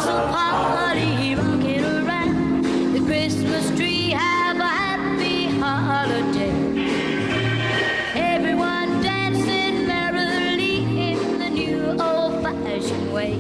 It's a party rocking around the Christmas tree. Have a happy holiday. Everyone dancing merrily in the new old-fashioned way.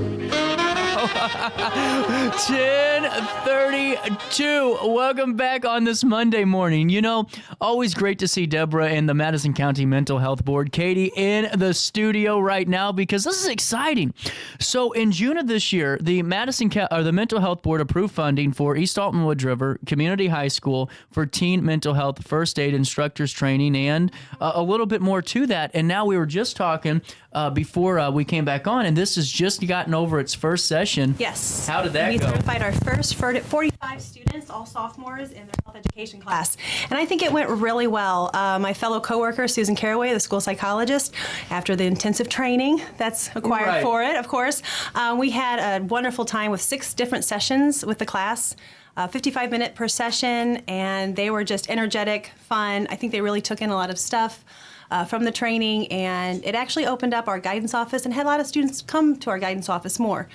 10:32. Welcome back on this Monday morning. You know, always great to see Deborah and the Madison County Mental Health Board, Katie, in the studio right now because this is exciting. So in June of this year, the the Mental Health Board approved funding for East Alton-Wood River Community High School for teen mental health first aid instructors training and a little bit more to that. And now we were just talking before we came back on, and this has just gotten over its first session. Yes. How did that go? We certified our first 45 students, all sophomores, in their health education class. And I think it went really well. My fellow coworker, Susan Caraway, the school psychologist, after the intensive training that's required for it, of course, we had a wonderful time with 6 different sessions with the class. 55-minute per session, and they were just energetic, fun. I think they really took in a lot of stuff from the training, and it actually opened up our guidance office and had a lot of students come to our guidance office more.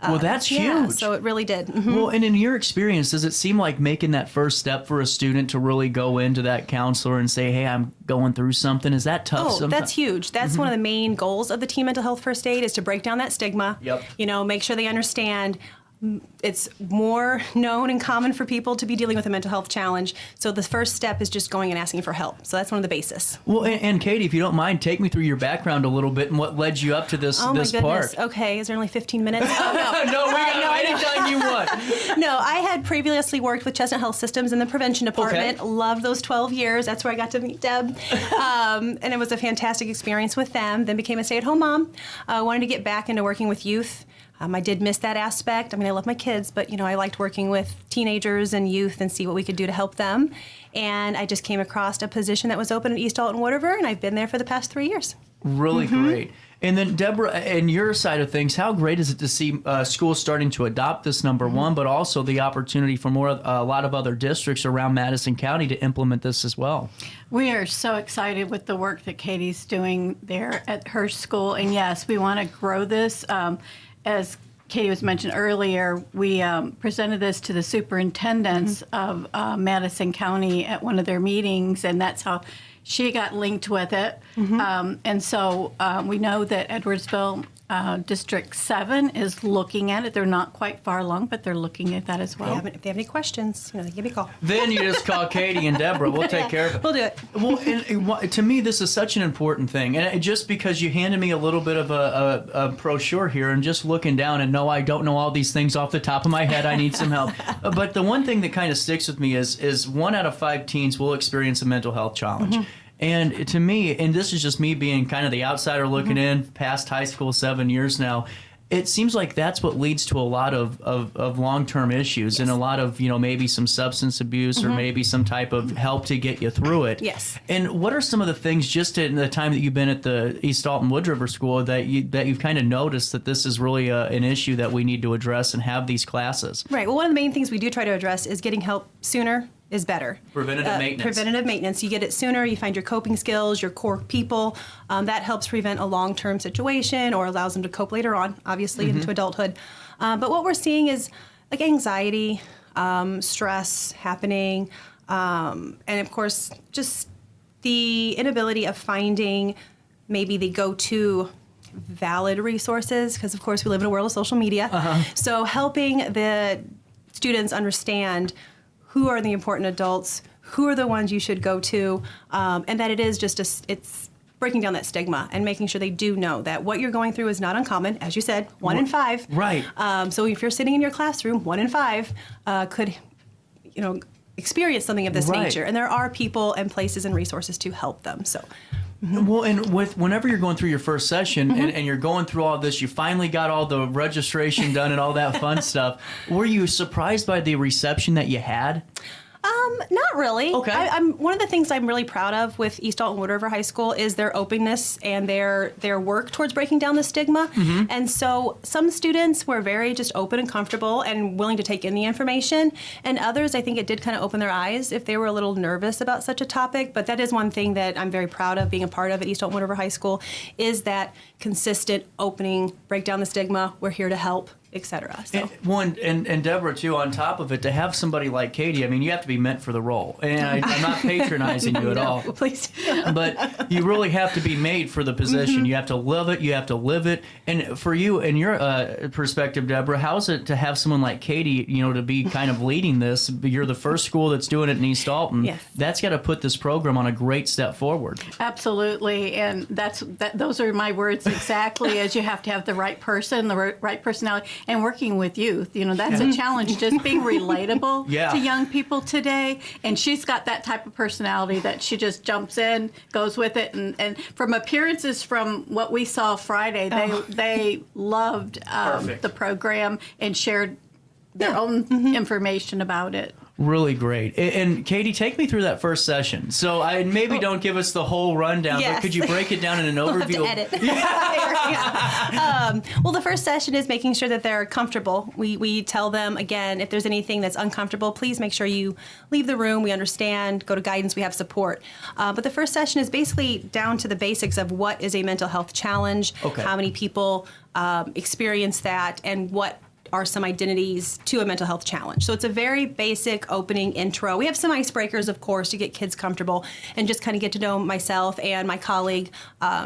Well, that's yeah, huge. so it really did. Mm-hmm. Well, and in your experience, does it seem like making that first step for a student to really go into that counselor and say, hey, I'm going through something? Is that tough sometimes? That's huge. That's one of the main goals of the Teen Mental Health First Aid is to break down that stigma. Yep. You know, make sure they understand it's more known and common for people to be dealing with a mental health challenge. So the first step is just going and asking for help. So that's one of the basis. Well, and Katie, if you don't mind, take me through your background a little bit and what led you up to this Oh my goodness. part. Okay, is there only 15 minutes? Oh, no. No, we got anytime you want. No, I had previously worked with Chestnut Health Systems in the prevention department. Okay. Loved those 12 years. That's where I got to meet Deb. And it was a fantastic experience with them. Then became a stay-at-home mom. Wanted to get back into working with youth. I did miss that aspect. I mean, I love my kids, but, you know, I liked working with teenagers and youth and see what we could do to help them. And I just came across a position that was open at East Alton-Wood River, and I've been there for the past 3 years. Really great. And then, Deborah, and your side of things, how great is it to see schools starting to adopt this, number one, but also the opportunity for a lot of other districts around Madison County to implement this as well? We are so excited with the work that Katie's doing there at her school. And yes, we want to grow this. As Katie was mentioned earlier, we presented this to the superintendents of Madison County at one of their meetings, and that's how she got linked with it. And so we know that Edwardsville District 7 is looking at it. They're not quite far along, but they're looking at that as well. If they have any questions, you know, give me a call. Then you just call Katie and Deborah. We'll take care of it. We'll do it. Well, and to me, this is such an important thing. And just because you handed me a little bit of a brochure here and just looking down and no, I don't know all these things off the top of my head. I need some help. But the one thing that kind of sticks with me is 1 out of 5 teens will experience a mental health challenge. And to me, and this is just me being kind of the outsider looking in, past high school 7 years now, it seems like that's what leads to a lot of long-term issues and a lot of, you know, maybe some substance abuse or maybe some type of help to get you through it. Yes. And what are some of the things just in the time that you've been at the East Alton-Wood River School that you've kind of noticed that this is really an issue that we need to address and have these classes? Right. Well, one of the main things we do try to address is getting help sooner is better. Preventative maintenance. Preventative maintenance. You get it sooner, you find your coping skills, your core people. That helps prevent a long-term situation or allows them to cope later on, obviously, into adulthood. But what we're seeing is like anxiety, stress happening, and of course, just the inability of finding maybe the go-to valid resources, because of course we live in a world of social media. So helping the students understand who are the important adults, who are the ones you should go to, and that it is just it's breaking down that stigma and making sure they do know that what you're going through is not uncommon. As you said, 1 in 5. Right. So if you're sitting in your classroom, 1 in 5 could, you know, experience something of this nature, and there are people and places and resources to help them. So. Well, and whenever you're going through your first session and you're going through all this, you finally got all the registration done and all that fun stuff. Were you surprised by the reception that you had? Not really. Okay. I'm one of the things I'm really proud of with East Alton-Wood River High School is their openness and their work towards breaking down the stigma. And so some students were very just open and comfortable and willing to take in the information, and others, I think it did kind of open their eyes if they were a little nervous about such a topic. But that is one thing that I'm very proud of being a part of at East Alton-Wood River High School is that consistent opening, break down the stigma. We're here to help. etc. So. And Deborah, too, on top of it, to have somebody like Katie, I mean, you have to be meant for the role. And I'm not patronizing you at all. Please. But you really have to be made for the position. You have to love it. You have to live it. And for you, in your perspective, Deborah, how is it to have someone like Katie, to be kind of leading this? You're the first school that's doing it in East Alton. Yes. That's got to put this program on a great step forward. Absolutely, and those are my words exactly. As you have to have the right person, the right personality, and working with youth. That's a challenge. Just being relatable to young people today. And she's got that type of personality that she just jumps in, goes with it, and from appearances, from what we saw Friday, they loved the program and shared their own information about it. Really great. And Katie, take me through that first session. So don't give us the whole rundown, Yes. but could you break it down in an overview? We'll have to edit. Well, the first session is making sure that they're comfortable. We tell them, again, if there's anything that's uncomfortable, please make sure you leave the room. We understand. Go to guidance. We have support. But the first session is basically down to the basics of what is a mental health challenge, how many people experience that, and what are some identities to a mental health challenge. So it's a very basic opening intro. We have some icebreakers, of course, to get kids comfortable and just kind of get to know myself and my colleague,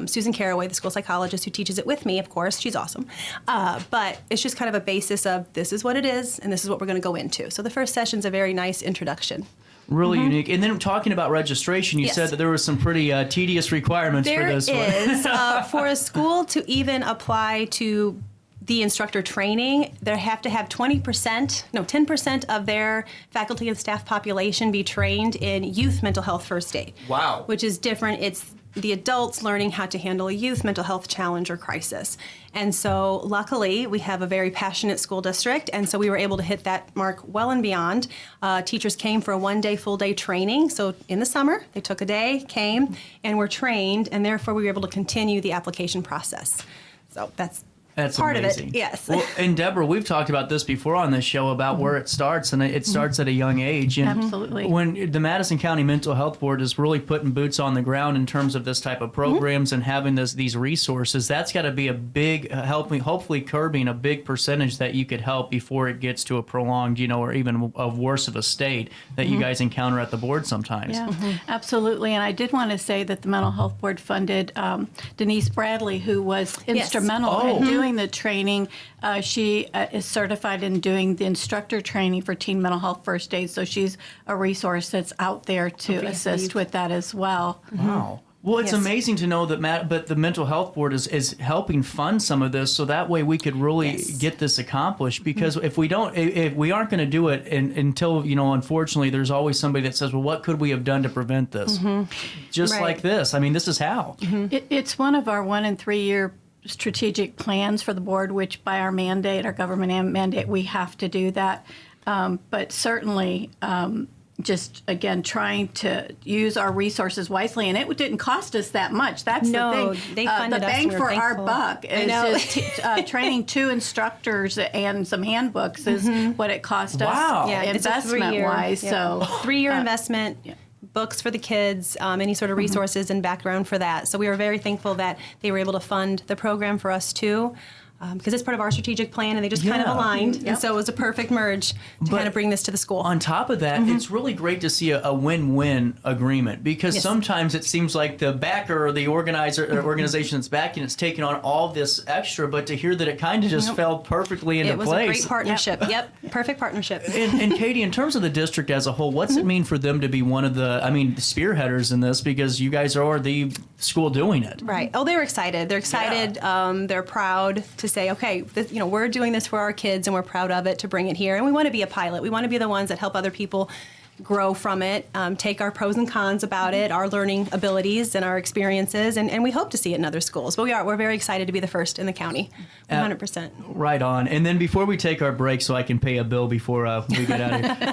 Susan Caraway, the school psychologist who teaches it with me, of course. She's awesome. But it's just kind of a basis of this is what it is and this is what we're going to go into. So the first session's a very nice introduction. Really unique. And then talking about registration, you said that there were some pretty tedious requirements for this one. There is. For a school to even apply to the instructor training, they have to have 10% of their faculty and staff population be trained in youth mental health first aid. Wow. Which is different. It's the adults learning how to handle a youth mental health challenge or crisis. And so luckily we have a very passionate school district, and so we were able to hit that mark well and beyond. Teachers came for a one-day, full-day training. So in the summer, they took a day, came, and were trained, and therefore we were able to continue the application process. So that's part amazing. Of it, yes. Well, and Deborah, we've talked about this before on this show about where it starts, and it starts at a young age. And Absolutely. When the Madison County Mental Health Board is really putting boots on the ground in terms of this type of programs and having these resources, that's got to be a big hopefully curbing a big percentage that you could help before it gets to a prolonged, or even a worse of a state that you guys encounter at the board sometimes. Yeah, absolutely. And I did want to say that the Mental Health Board funded Denise Bradley, who was instrumental in doing the training. She is certified in doing the instructor training for teen mental health first aid, so she's a resource that's out there to assist with that as well. Wow. Well, it's amazing to know that, but the Mental Health Board is helping fund some of this, so that way we could really get this accomplished. Because if we aren't going to do it until, unfortunately, there's always somebody that says, well, what could we have done to prevent this? Just like this. I mean, this is how. It's one of our 1 and 3 year strategic plans for the board, which by our mandate, our government mandate, we have to do that. But certainly, just again trying to use our resources wisely, and it didn't cost us that much. That's the thing. They funded the us, bang and for we're our thankful. buck is just training 2 instructors and some handbooks is what it cost Wow. us Yeah, it's a investment 3-year, wise. So 3-year investment. Books for the kids, any sort of resources and background for that. So we were very thankful that they were able to fund the program for us too, because it's part of our strategic plan, and they just kind of aligned. And so it was a perfect merge to kind of bring this to the school. On top of that, it's really great to see a win-win agreement, because sometimes it seems like the backer or the organizer or organization that's backing it's taking on all this extra, but to hear that it kind of just fell perfectly into place. It was a great partnership. Yep, perfect partnership. And Katie, in terms of the district as a whole, what's it mean for them to be one of the spearheaders in this, because you guys are the school doing it? Right. Oh, they were excited. They're excited. They're proud to say, okay, we're doing this for our kids, and we're proud of it to bring it here. And we want to be a pilot. We want to be the ones that help other people grow from it, take our pros and cons about it, our learning abilities and our experiences, and we hope to see it in other schools. But we're very excited to be the first in the county, 100%. Right on. And then before we take our break, so I can pay a bill before we get out of here,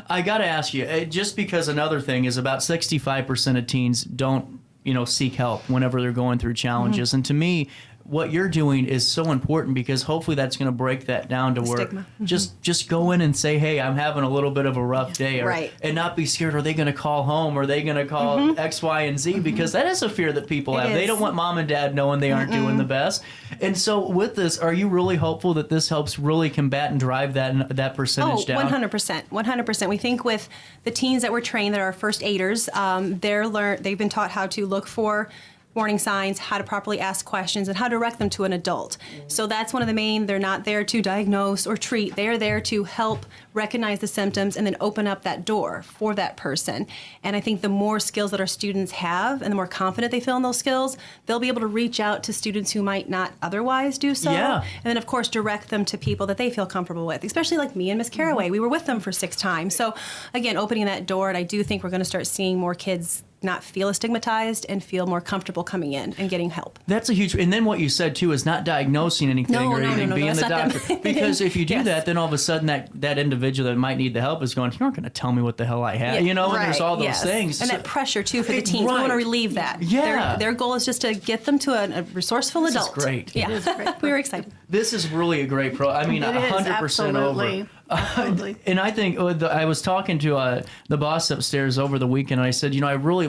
I got to ask you, just because another thing is about 65% of teens don't seek help whenever they're going through challenges. And to me, what you're doing is so important because hopefully that's going to break that down to where Stigma. just go in and say, hey, I'm having a little bit of a rough day, Right. and not be scared. Are they going to call home? Are they going to call X, Y, and Z? Because that is a fear that people have. They is. don't want mom and dad knowing they aren't doing the best. And so with this, are you really hopeful that this helps really combat and drive that percentage down? 100%. 100%. We think with the teens that we're trained that are first aiders, they've been taught how to look for warning signs, how to properly ask questions, and how to direct them to an adult. So that's one of the main, they're not there to diagnose or treat. They are there to help recognize the symptoms and then open up that door for that person. And I think the more skills that our students have and the more confident they feel in those skills, they'll be able to reach out to students who might not otherwise do so. Yeah. And then, of course, direct them to people that they feel comfortable with, especially like me and Miss Caraway. We were with them for 6 times. So, again, opening that door, and I do think we're going to start seeing more kids not feel as stigmatized and feel more comfortable coming in and getting help. That's a huge, and then what you said too is not diagnosing anything or anything, being that's the not doctor. them. Because if you do Yes. that, then all of a sudden that individual that might need the help is going, you're not going to tell me what the hell I have, Yeah, and there's all those Yes. things. And So- that pressure, too, for the teens. Right. We want to relieve that. Yeah. Their goal is just to get them to a resourceful This is adult. great. Yeah. It is great. We were excited. This is really a great I mean, It is, 100% over. absolutely. Absolutely. And I think I was talking to the boss upstairs over the weekend, and I said,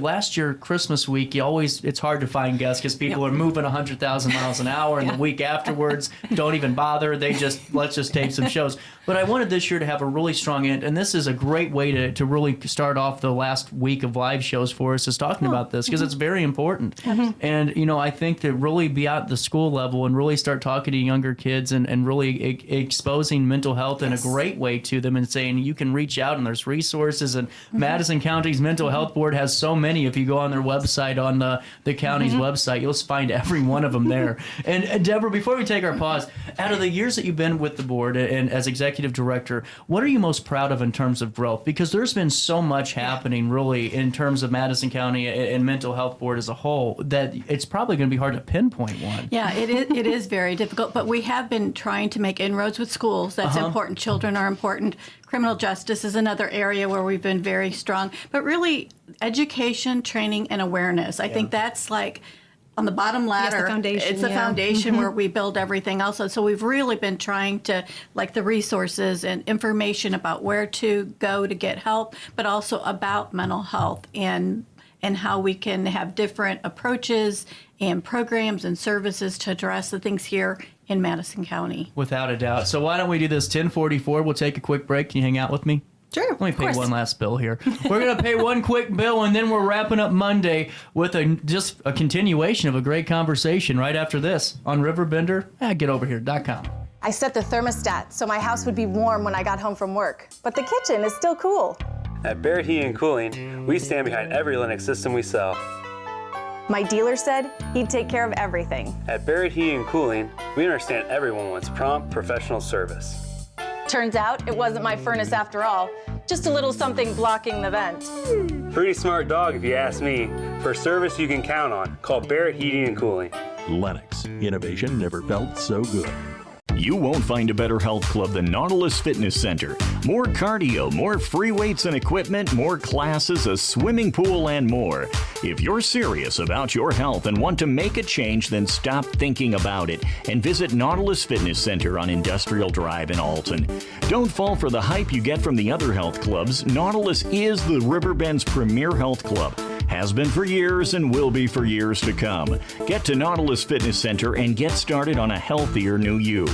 last year, Christmas week, it's hard to find guests because people are moving 100,000 miles an hour, and the week afterwards, don't even bother. Let's just tape some shows. But I wanted this year to have a really strong end, and this is a great way to really start off the last week of live shows for us, is talking about this, because it's very important. And, I think to really be at the school level and really start talking to younger kids and really exposing mental health in a great way to them and saying you can reach out and there's resources, and Madison County's Mental Health Board has so many. If you go on their website, on the county's website, you'll find every one of them there. And Deborah, before we take our pause, out of the years that you've been with the board and as executive director, what are you most proud of in terms of growth? Because there's been so much happening really in terms of Madison County and Mental Health Board as a whole that it's probably going to be hard to pinpoint one. Yeah, it is very difficult, but we have been trying to make inroads with schools. That's important. Children are important. Criminal justice is another area where we've been very strong. But really, education, training, and awareness. I think that's like on the bottom ladder. the foundation, It's the yeah. foundation where we build everything else. So we've really been trying to, like the resources and information about where to go to get help, but also about mental health and how we can have different approaches and programs and services to address the things here in Madison County. Without a doubt. So why don't we do this? 10:44. We'll take a quick break. Can you hang out with me? Sure. Let me of pay course. one last bill here. We're going to pay one quick bill, and then we're wrapping up Monday with just a continuation of a great conversation right after this on RiverBender.com. I set the thermostat so my house would be warm when I got home from work, but the kitchen is still cool. At Barrett Heating and Cooling, we stand behind every Linux system we sell. My dealer said he'd take care of everything. At Barrett Heating and Cooling, we understand everyone wants prompt, professional service. Turns out it wasn't my furnace after all, just a little something blocking the vent. Pretty smart dog if you ask me. For service you can count on, call Barrett Heating and Cooling. Lennox. Innovation never felt so good. You won't find a better health club than Nautilus Fitness Center. More cardio, more free weights and equipment, more classes, a swimming pool, and more. If you're serious about your health and want to make a change, then stop thinking about it and visit Nautilus Fitness Center on Industrial Drive in Alton. Don't fall for the hype you get from the other health clubs. Nautilus is the Riverbend's premier health club. Has been for years and will be for years to come. Get to Nautilus Fitness Center and get started on a healthier new you.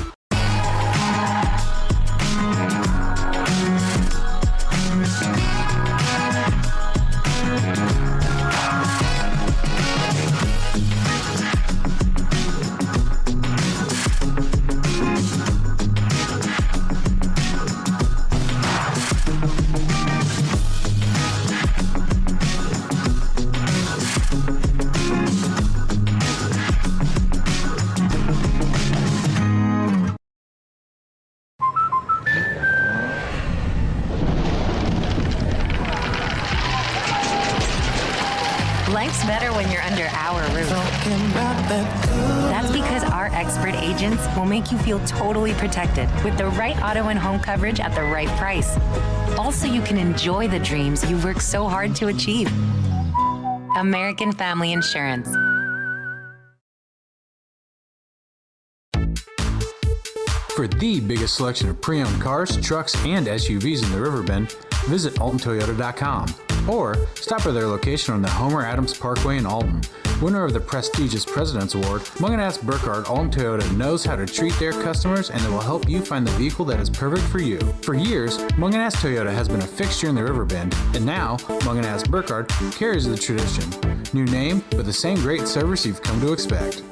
Life's better when you're under our roof. That's because our expert agents will make you feel totally protected with the right auto and home coverage at the right price. Also, you can enjoy the dreams you worked so hard to achieve. American Family Insurance. For the biggest selection of pre-owned cars, trucks, and SUVs in the Riverbend, visit Alton-Toyota.com or stop by their location on the Homer Adams Parkway in Alton. Winner of the prestigious President's Award, Munganast Burkhardt Alton Toyota knows how to treat their customers, and they will help you find the vehicle that is perfect for you. For years, Munganast Toyota has been a fixture in the Riverbend, and now Munganast Burkhardt carries the tradition. New name, but the same great service you've come to expect.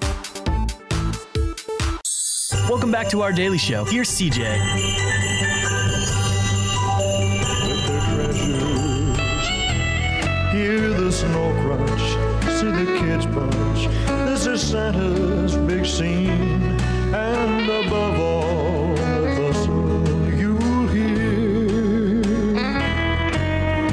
Welcome back to our daily show. Here's CJ. Hear the snow crunch, see the kids bunch. This is Santa's big scene, and above all the bustle you'll hear.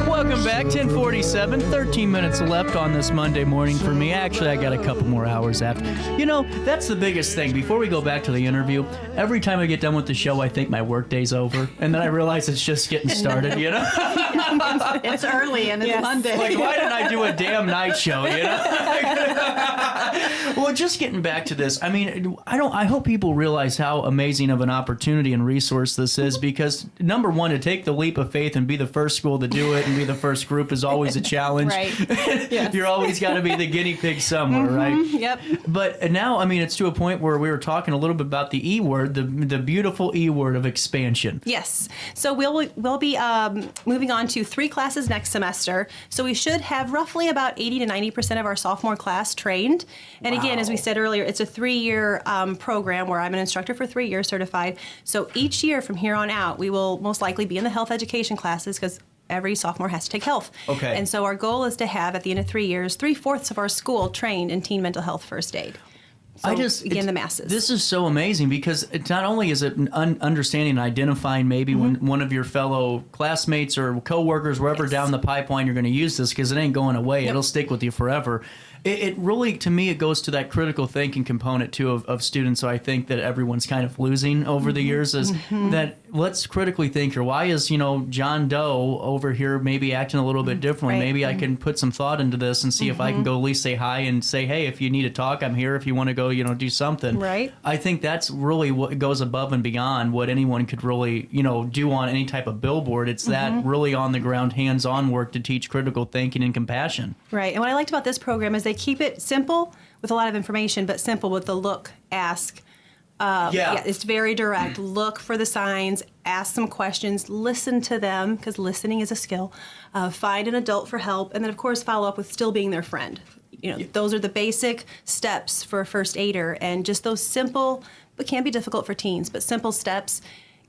Welcome back, 10:47, 13 minutes left on this Monday morning for me. Actually, I got a couple more hours after. You know, that's the biggest thing. Before we go back to the interview, every time I get done with the show, I think my workday's over, and then I realize it's just getting started, you know? It's early and it's Monday. Like, why didn't I do a damn night show, you know? Well, just getting back to this, I mean, I hope people realize how amazing of an opportunity and resource this is, because number one, to take the leap of faith and be the first school to do it and be the first group is always a challenge. Right. Yes. You're always got to be the guinea pig somewhere, right? Yep. But now, I mean, it's to a point where we were talking a little bit about the E word, the beautiful E word of expansion. Yes. So we'll be moving on to 3 classes next semester. So we should have roughly about 80 to 90% of our sophomore class trained. And again, as we said earlier, it's a 3-year program where I'm an instructor for 3 years certified. So each year from here on out, we will most likely be in the health education classes because every sophomore has to take health. Okay. And so our goal is to have, at the end of 3 years, 3/4 of our school trained in teen mental health first aid. So again, the masses. This is so amazing because it's not only is it understanding and identifying maybe when one of your fellow classmates or coworkers, wherever down the pipeline you're going to use this, because it ain't going away. It'll stick with you forever. It really, to me, it goes to that critical thinking component, too, of students. So I think that everyone's kind of losing over the years is that let's critically think here. Why is, John Doe over here maybe acting a little bit differently? Maybe I can put some thought into this and see if I can go at least say hi and say, hey, if you need to talk, I'm here. If you want to go, do something. Right. I think that's really what goes above and beyond what anyone could really, do on any type of billboard. It's that really on the ground, hands-on work to teach critical thinking and compassion. Right. And what I liked about this program is they keep it simple with a lot of information, but simple with the look, ask. It's very direct. Look for the signs, ask some questions, listen to them, because listening is a skill. Find an adult for help, and then, of course, follow up with still being their friend. Those are the basic steps for a first aider, and just those simple, but can be difficult for teens, but simple steps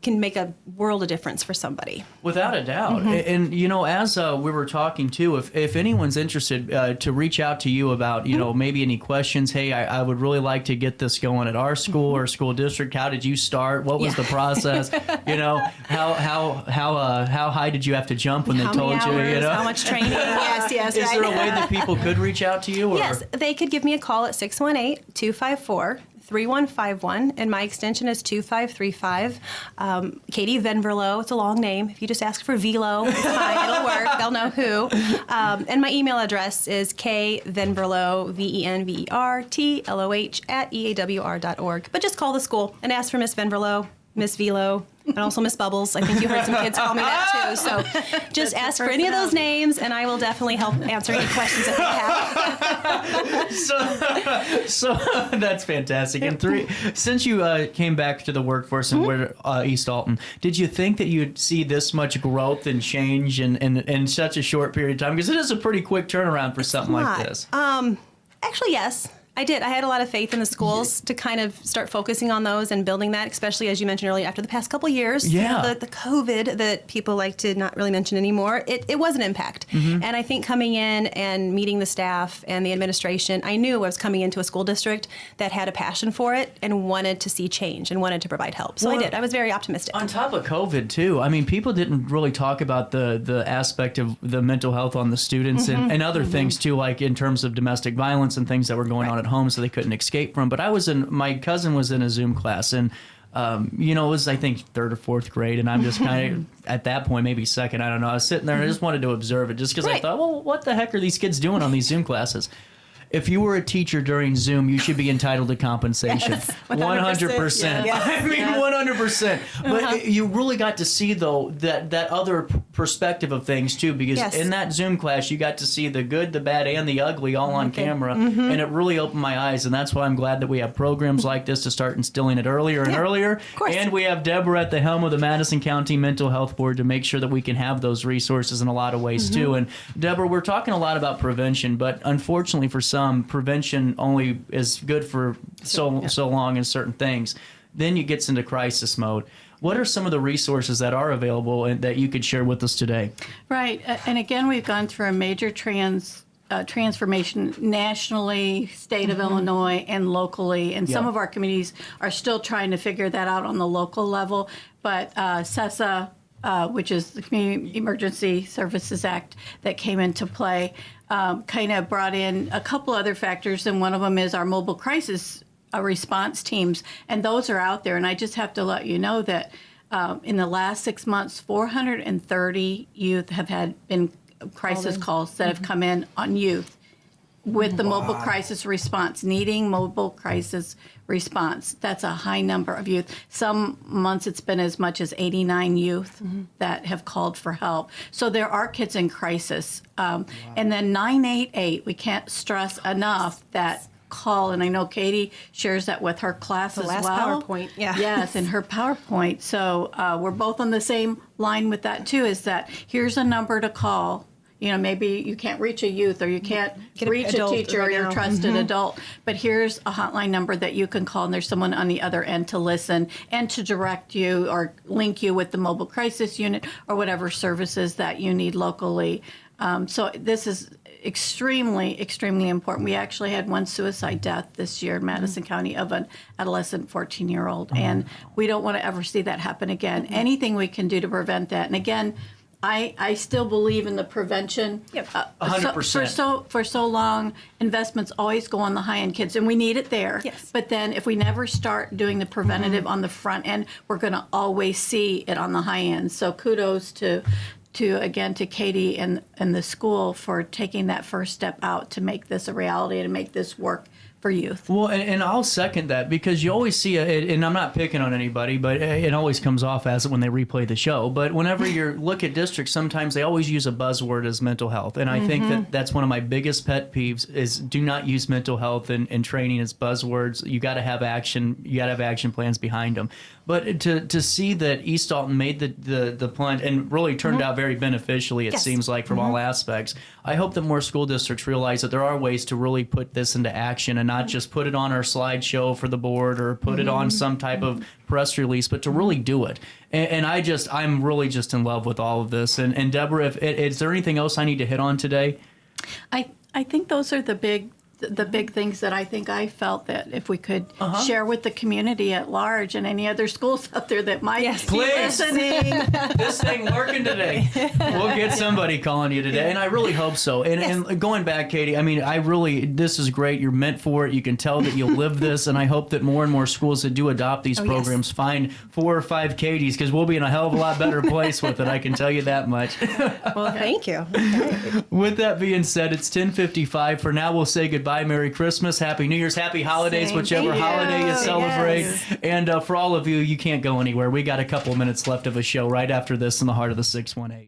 can make a world of difference for somebody. Without a doubt. And, as we were talking, too, if anyone's interested to reach out to you about, maybe any questions, hey, I would really like to get this going at our school or school district. How did you start? What was the process? How high did you have to jump when they told you? How much training? Yes. Is there a way that people could reach out to you? Or? Yes, they could give me a call at 618-254-3151, and my extension is 2535. Katie Venverlo, it's a long name. If you just ask for Velo, it's fine, it'll work. They'll know who. And my email address is kvenverlo, VENVERTLOH @EAWR.org. But just call the school and ask for Miss Venverlo, Miss Velo, and also Miss Bubbles. I think you heard some kids call me that too. So just ask for any of those names, and I will definitely help answer any questions that they have. So that's fantastic. And since you came back to the workforce and we're East Alton, did you think that you'd see this much growth and change in such a short period of time? Because it is a pretty quick turnaround for something like this. Actually, yes. I did. I had a lot of faith in the schools to kind of start focusing on those and building that, especially, as you mentioned earlier, after the past couple years. Yeah. The COVID that people like to not really mention anymore, it was an impact. And I think coming in and meeting the staff and the administration, I knew I was coming into a school district that had a passion for it and wanted to see change and wanted to provide help. So I did. I was very optimistic. On top of COVID, too, I mean, people didn't really talk about the aspect of the mental health on the students and other things, too, like in terms of domestic violence and things that were going on at home so they couldn't escape from. But my cousin was in a Zoom class, and it was, I think, 3rd or 4th grade, and I'm just kind of at that point, maybe 2nd, I don't know. I was sitting there and I just wanted to observe it just because I thought, well, what the heck are these kids doing on these Zoom classes? if you were a teacher during Zoom, you should be entitled to compensation. Yes, 100%. yes. I mean, 100%. But you really got to see, though, that other perspective of things, too, because in that Zoom class, you got to see the good, the bad, and the ugly all on camera, and it really opened my eyes, and that's why I'm glad that we have programs like this to start instilling it earlier and earlier. Of course. And we have Deborah at the helm of the Madison County Mental Health Board to make sure that we can have those resources in a lot of ways, too. And Deborah, we're talking a lot about prevention, but unfortunately for some, prevention only is good for so long in certain things. Then it gets into crisis mode. What are some of the resources that are available and that you could share with us today? Right. And again, we've gone through a major transformation nationally, state of Illinois, and locally. And some of our communities are still trying to figure that out on the local level. But CESA, which is the Community Emergency Services Act that came into play, kind of brought in a couple other factors, and one of them is our mobile crisis response teams, and those are out there. And I just have to let you know that in the last 6 months, 430 youth have been crisis calls that have come in on youth with the mobile crisis response, needing mobile crisis response. That's a high number of youth. Some months it's been as much as 89 youth that have called for help. So there are kids in crisis. And then 988, we can't stress enough that call, and I know Katie shares that with her class as well. The last PowerPoint, Yes, in her PowerPoint. So we're both on the same line with that too, is that here's a number to call. You know, maybe you can't reach a youth or you can't reach a teacher or your trusted adult, but here's a hotline number that you can call, and there's someone on the other end to listen and to direct you or link you with the mobile crisis unit or whatever services that you need locally. So this is extremely, extremely important. We actually had one suicide death this year in Madison County of an adolescent 14-year-old, and we don't want to ever see that happen again. Anything we can do to prevent that. And again, I still believe in the prevention. 100%. For so long, investments always go on the high-end kids, and we need it there. Yes. But then if we never start doing the preventative on the front end, we're going to always see it on the high end. So kudos to Katie and the school for taking that first step out to make this a reality and to make this work for youth. Well, and I'll second that, because you always see it, and I'm not picking on anybody, but it always comes off as it when they replay the show. But whenever you look at districts, sometimes they always use a buzzword as mental health. And I think that's one of my biggest pet peeves is do not use mental health and training as buzzwords. You got to have action. You got to have action plans behind them. But to see that East Alton made the plunge and really turned out very beneficially, it seems like, from all aspects. I hope that more school districts realize that there are ways to really put this into action and not just put it on our slideshow for the board or put it on some type of press release, but to really do it. And I'm really just in love with all of this. And Deborah, is there anything else I need to hit on today? I think those are the big things that I think I felt that if we could share with the community at large and any other schools out there that might be listening. This thing working today. We'll get somebody calling you today, and I really hope so. And going back, Katie, I mean, this is great. You're meant for it. You can tell that you live this, and I hope that more and more schools that do adopt these programs find 4 or 5 Katies, because we'll be in a hell of a lot better place with it. I can tell you that much. Well, thank you. With that being said, it's 10:55. For now, we'll say goodbye. Merry Christmas, Happy New Year's, Happy Holidays, whichever holiday you celebrate. Yes. And for all of you, you can't go anywhere. We got a couple of minutes left of a show right after this in the heart of the 618.